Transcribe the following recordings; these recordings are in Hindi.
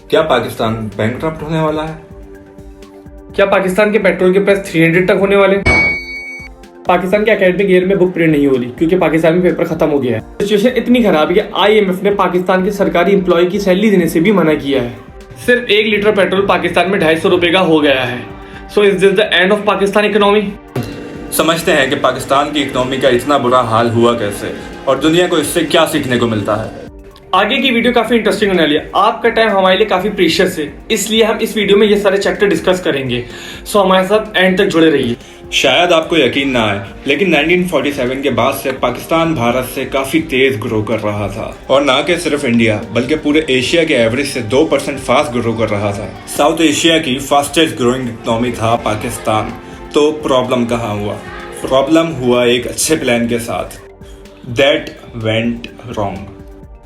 क्या पाकिस्तान बैंकक्रप्ट होने वाला है? क्या पाकिस्तान के पेट्रोल के प्राइस 300 तक होने वाले? पाकिस्तान के एकेडमिक ईयर में बुक प्रिंट नहीं हो रही क्योंकि पाकिस्तान में पेपर खत्म हो गया है। सिचुएशन इतनी खराब है कि IMF ने पाकिस्तान के सरकारी एम्प्लॉय की सैलरी देने से भी मना किया है। सिर्फ 1 लीटर पेट्रोल पाकिस्तान में 250 रुपए का हो गया है। So is this the end of Pakistan economy? समझते हैं कि पाकिस्तान की इकोनॉमी का इतना बुरा हाल हुआ कैसे और दुनिया को इससे क्या सीखने को मिलता है। आगे की वीडियो काफी इंटरेस्टिंग होने वाली है। आपका टाइम हमारे लिए काफी प्रीशियस है, इसलिए हम इस वीडियो में ये सारे चैप्टर डिस्कस करेंगे। सो हमारे साथ एंड तक जुड़े रहिए। शायद आपको यकीन ना आए, लेकिन 1947 के बाद से पाकिस्तान भारत से काफी तेज ग्रो कर रहा था, और ना कि सिर्फ इंडिया बल्कि पूरे एशिया के एवरेज से 2% फास्ट ग्रो कर रहा था। साउथ एशिया की फास्टेस्ट ग्रोइंग इकोनॉमी था पाकिस्तान। तो प्रॉब्लम कहाँ हुआ? प्रॉब्लम हुआ एक अच्छे प्लान के साथ। That went wrong.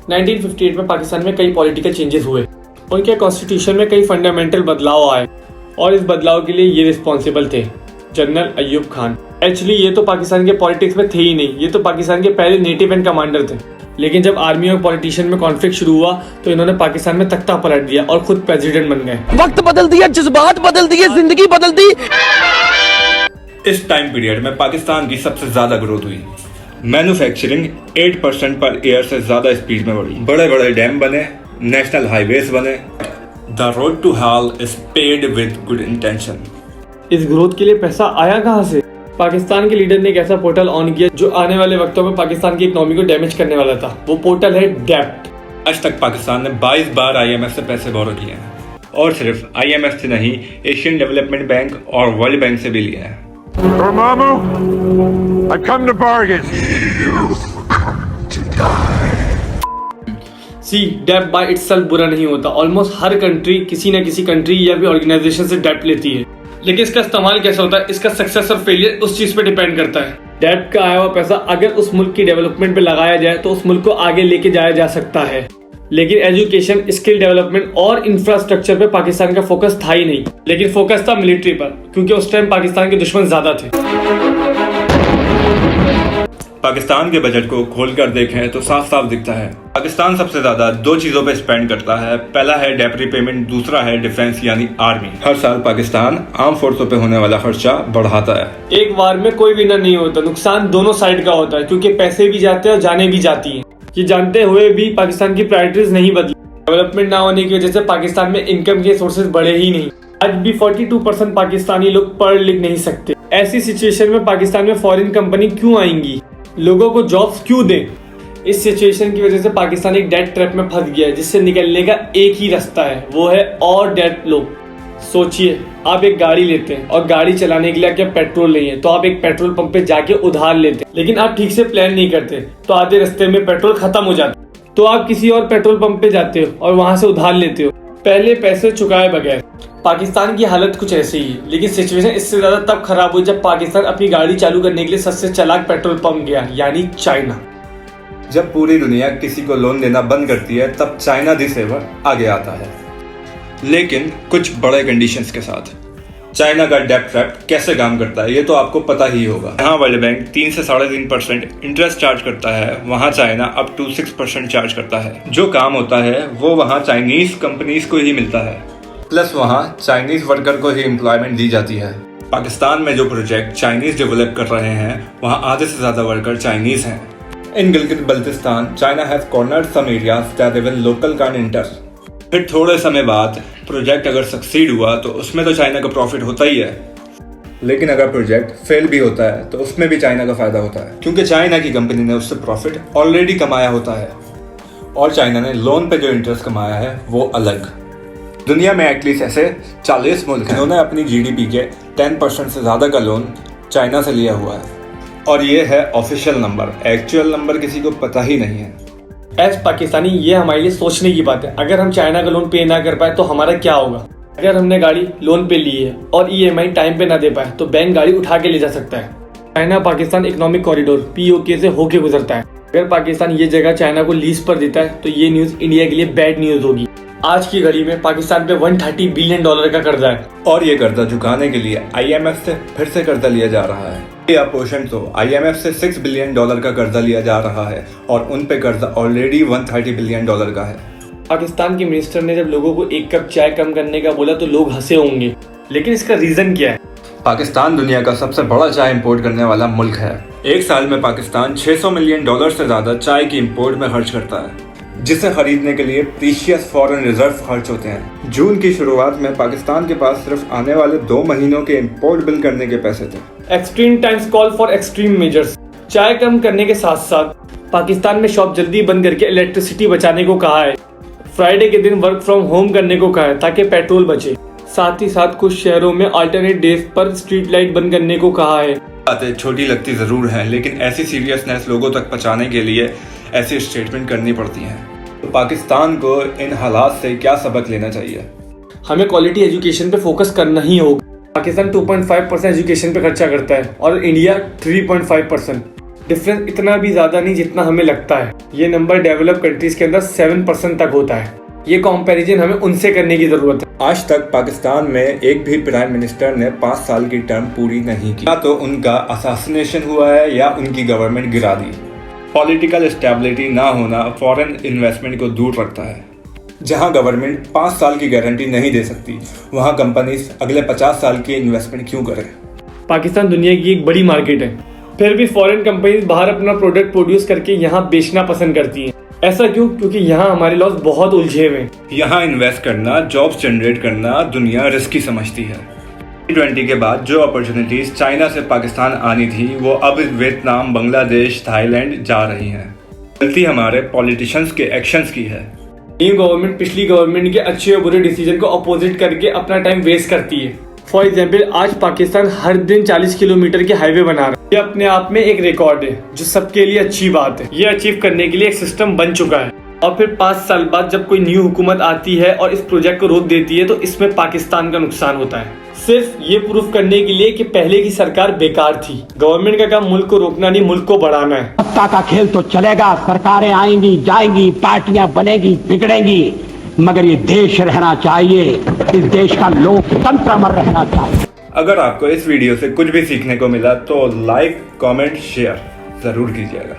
1958 में पाकिस्तान में कई पॉलिटिकल चेंजेस हुए। उनके कॉन्स्टिट्यूशन में कई फंडामेंटल बदलाव आए और इस बदलाव के लिए ये रिस्पॉन्सिबल थे जनरल अयूब खान। एक्चुअली ये तो पाकिस्तान के पॉलिटिक्स में थे ही नहीं, ये तो पाकिस्तान के पहले नेटिव एंड कमांडर थे। लेकिन जब आर्मी और पॉलिटिशियन में कॉन्फ्लिक्ट शुरू हुआ तो इन्होंने पाकिस्तान में तख्ता पलट दिया और खुद प्रेसिडेंट बन गए। वक्त बदल दिया, जज्बात बदल दिए, जिंदगी बदल दी। इस टाइम पीरियड में पाकिस्तान की सबसे ज्यादा ग्रोथ हुई। मैन्युफैक्चरिंग 8% पर ईयर से ज्यादा स्पीड में बढ़ी। बड़े बड़े डैम बने, नेशनल हाईवेज बने। The road to hell is paved with good intention. इस ग्रोथ के लिए पैसा आया कहां से? पाकिस्तान के लीडर ने एक ऐसा पोर्टल ऑन किया जो आने वाले वक्तों में पाकिस्तान की इकोनॉमी को डैमेज करने वाला था। वो पोर्टल है डेब्ट। आज तक पाकिस्तान ने 22 बार IMF से पैसे बोरो किए हैं, और सिर्फ IMF से नहीं, एशियन डेवलपमेंट बैंक और वर्ल्ड बैंक से भी लिए हैं। Dormammu, I've come to bargain. सी डेब्ट बाय इटसेल्फ बुरा नहीं होता। ऑलमोस्ट हर कंट्री किसी न किसी कंट्री या भी ऑर्गेनाइजेशन से डेब्ट लेती है, लेकिन इसका इस्तेमाल कैसा होता है, इसका सक्सेस और फेलियर उस चीज पे डिपेंड करता है। डेब्ट का आया हुआ पैसा अगर उस मुल्क की डेवलपमेंट पे लगाया जाए तो उस मुल्क को आगे लेके जाया जा सकता है। लेकिन एजुकेशन, स्किल डेवलपमेंट और इंफ्रास्ट्रक्चर पे पाकिस्तान का फोकस था ही नहीं, लेकिन फोकस था मिलिट्री पर, क्योंकि उस टाइम पाकिस्तान के दुश्मन ज्यादा थे। पाकिस्तान के बजट को खोलकर देखें तो साफ साफ दिखता है पाकिस्तान सबसे ज्यादा 2 चीजों पे स्पेंड करता है। पहला है डेब्ट रीपेमेंट, दूसरा है डिफेंस यानी आर्मी। हर साल पाकिस्तान आर्म फोर्सों पे होने वाला खर्चा बढ़ाता है। एक वार में कोई विनर नहीं होता, नुकसान दोनों साइड का होता है, क्योंकि पैसे भी जाते हैं और जाने भी जाती हैं। ये जानते हुए भी पाकिस्तान की प्रायोरिटीज नहीं बदली। डेवलपमेंट ना होने की वजह से पाकिस्तान में इनकम के सोर्सेज बढ़े ही नहीं। आज भी 42% पाकिस्तानी लोग पढ़ लिख नहीं सकते। ऐसी सिचुएशन में पाकिस्तान में फॉरेन कंपनी क्यों आएंगी, लोगों को जॉब्स क्यों दें? इस सिचुएशन की वजह से पाकिस्तान एक डेट ट्रैप में फंस गया है, जिससे निकलने का एक ही रास्ता है, वो है और डेट लो। सोचिए, आप एक गाड़ी लेते हैं और गाड़ी चलाने के लिए क्या पेट्रोल नहीं है, तो आप एक पेट्रोल पंप पे जाके उधार लेते हैं, लेकिन आप ठीक से प्लान नहीं करते तो आधे रास्ते में पेट्रोल खत्म हो जाता है। तो आप किसी और पेट्रोल पंप पे जाते हो और वहां से उधार लेते हो, पहले पैसे चुकाए बगैर। पाकिस्तान की हालत कुछ ऐसी ही है, लेकिन सिचुएशन इससे ज्यादा तब खराब हुई जब पाकिस्तान अपनी गाड़ी चालू करने के लिए सबसे चालाक पेट्रोल पंप गया, यानी चाइना। जब पूरी दुनिया किसी को लोन देना बंद करती है तब चाइना दी सेवर आगे आता है, लेकिन कुछ बड़े कंडीशंस के साथ। चाइना का डेब्ट ट्रैप कैसे काम करता है ये तो आपको पता ही होगा। यहाँ वर्ल्ड बैंक 3 से 3.5% इंटरेस्ट चार्ज करता है, वहाँ चाइना अप टू 6% चार्ज करता है। जो काम होता है वो वहाँ चाइनीज कंपनीज को ही मिलता है, प्लस वहाँ चाइनीज वर्कर को ही एम्प्लॉयमेंट दी जाती है। पाकिस्तान में जो प्रोजेक्ट चाइनीज डेवलप कर रहे हैं वहाँ आधे से ज्यादा वर्कर चाइनीज हैं। In Gilgit Baltistan China has cornered some areas that even local can enter. फिर थोड़े समय बाद प्रोजेक्ट अगर सक्सीड हुआ तो उसमें तो चाइना का प्रॉफिट होता ही है, लेकिन अगर प्रोजेक्ट फेल भी होता है तो उसमें भी चाइना का फायदा होता है, क्योंकि चाइना की कंपनी ने उससे प्रॉफिट ऑलरेडी कमाया होता है, और चाइना ने लोन पे जो इंटरेस्ट कमाया है वो अलग। दुनिया में एटलीस्ट ऐसे 40 मुल्क हैं जिन्होंने अपनी GDP के 10% से ज्यादा का लोन चाइना से लिया हुआ है, और ये है ऑफिशियल नंबर। एक्चुअल नंबर किसी को पता ही नहीं है। एज पाकिस्तानी ये हमारे लिए सोचने की बात है। अगर हम चाइना का लोन पे ना कर पाए तो हमारा क्या होगा? अगर हमने गाड़ी लोन पे ली है और EMI टाइम पे ना दे पाए तो बैंक गाड़ी उठा के ले जा सकता है। China Pakistan economic corridor POK से होके गुजरता है। अगर पाकिस्तान ये जगह चाइना को लीज पर देता है तो ये न्यूज इंडिया के लिए बैड न्यूज होगी। आज की घड़ी में पाकिस्तान पे $130 बिलियन का कर्जा है, और ये कर्जा चुकाने के लिए IMF से फिर से कर्जा लिया जा रहा है। ये पोर्शन तो IMF से $6 बिलियन का कर्जा लिया जा रहा है, और उन पे कर्जा ऑलरेडी $130 बिलियन का है। पाकिस्तान के मिनिस्टर ने जब लोगों को 1 कप चाय कम करने का बोला तो लोग हंसे होंगे, लेकिन इसका रीजन क्या है? पाकिस्तान दुनिया का सबसे बड़ा चाय इंपोर्ट करने वाला मुल्क है। एक साल में पाकिस्तान $600 मिलियन से ज्यादा चाय की इंपोर्ट में खर्च करता है, जिसे खरीदने के लिए प्रीशियस फॉरेन रिजर्व खर्च होते हैं। जून की शुरुआत में पाकिस्तान के पास सिर्फ आने वाले 2 महीनों के इंपोर्ट बिल करने के पैसे थे। Extreme times call for extreme measures. चाय कम करने के साथ साथ पाकिस्तान में शॉप जल्दी बंद करके इलेक्ट्रिसिटी बचाने को कहा है। फ्राइडे के दिन वर्क फ्रॉम होम करने को कहा है ताकि पेट्रोल बचे। साथ ही साथ कुछ शहरों में अल्टरनेट डेज पर स्ट्रीट लाइट बंद करने को कहा है। बातें छोटी लगती जरूर हैं, लेकिन ऐसी सीरियसनेस लोगों तक पहुंचाने के लिए ऐसी स्टेटमेंट करनी पड़ती हैं। तो पाकिस्तान को इन हालात से क्या सबक लेना चाहिए? हमें क्वालिटी एजुकेशन पे फोकस करना ही होगा। पाकिस्तान 2.5% एजुकेशन पे खर्चा करता है और इंडिया 3.5%। डिफरेंस इतना भी ज्यादा नहीं जितना हमें लगता है। ये नंबर डेवलप कंट्रीज के अंदर 7% तक होता है। ये कंपैरिजन हमें उनसे करने की जरूरत है। आज तक पाकिस्तान में एक भी प्राइम मिनिस्टर ने 5 साल की टर्म पूरी नहीं की। या तो उनका असैसिनेशन हुआ है या उनकी गवर्नमेंट गिरा दी। पॉलिटिकल स्टेबिलिटी ना होना फॉरेन इन्वेस्टमेंट को दूर रखता है। जहां गवर्नमेंट 5 साल की गारंटी नहीं दे सकती, वहां कंपनीज अगले 50 साल की इन्वेस्टमेंट क्यों करें? पाकिस्तान दुनिया की एक बड़ी मार्केट है, फिर भी फॉरेन कंपनीज बाहर अपना प्रोडक्ट प्रोड्यूस करके यहाँ बेचना पसंद करती हैं। ऐसा क्यों? क्योंकि यहाँ हमारे लॉस बहुत उलझे हुए हैं। यहाँ इन्वेस्ट करना, जॉब्स जनरेट करना दुनिया रिस्की समझती है। G20 के बाद जो अपॉर्चुनिटीज चाइना से पाकिस्तान आनी थी, वो अब वियतनाम, बांग्लादेश, थाईलैंड जा रही हैं। गलती हमारे पॉलिटिशियंस के एक्शंस की है। न्यू गवर्नमेंट पिछली गवर्नमेंट के अच्छे और बुरे डिसीजन को अपोजिट करके अपना टाइम वेस्ट करती है। फॉर एग्जाम्पल, आज पाकिस्तान हर दिन 40 किलोमीटर के हाईवे बना रहा है। ये अपने आप में एक रिकॉर्ड है जो सबके लिए अच्छी बात है। ये अचीव करने के लिए एक सिस्टम बन चुका है और फिर 5 साल बाद जब कोई न्यू हुकूमत आती है और इस प्रोजेक्ट को रोक देती है तो इसमें पाकिस्तान का नुकसान होता है। सिर्फ ये प्रूफ करने के लिए कि पहले की सरकार बेकार थी। गवर्नमेंट का काम मुल्क को रोकना नहीं, मुल्क को बढ़ाना है। सत्ता का खेल तो चलेगा, सरकारें आएंगी जाएंगी, पार्टियां बनेगी बिगड़ेंगी, मगर ये देश रहना चाहिए। इस देश का लोकतंत्र अमर रहना चाहिए। अगर आपको इस वीडियो से कुछ भी सीखने को मिला तो लाइक, कमेंट, शेयर जरूर कीजिएगा।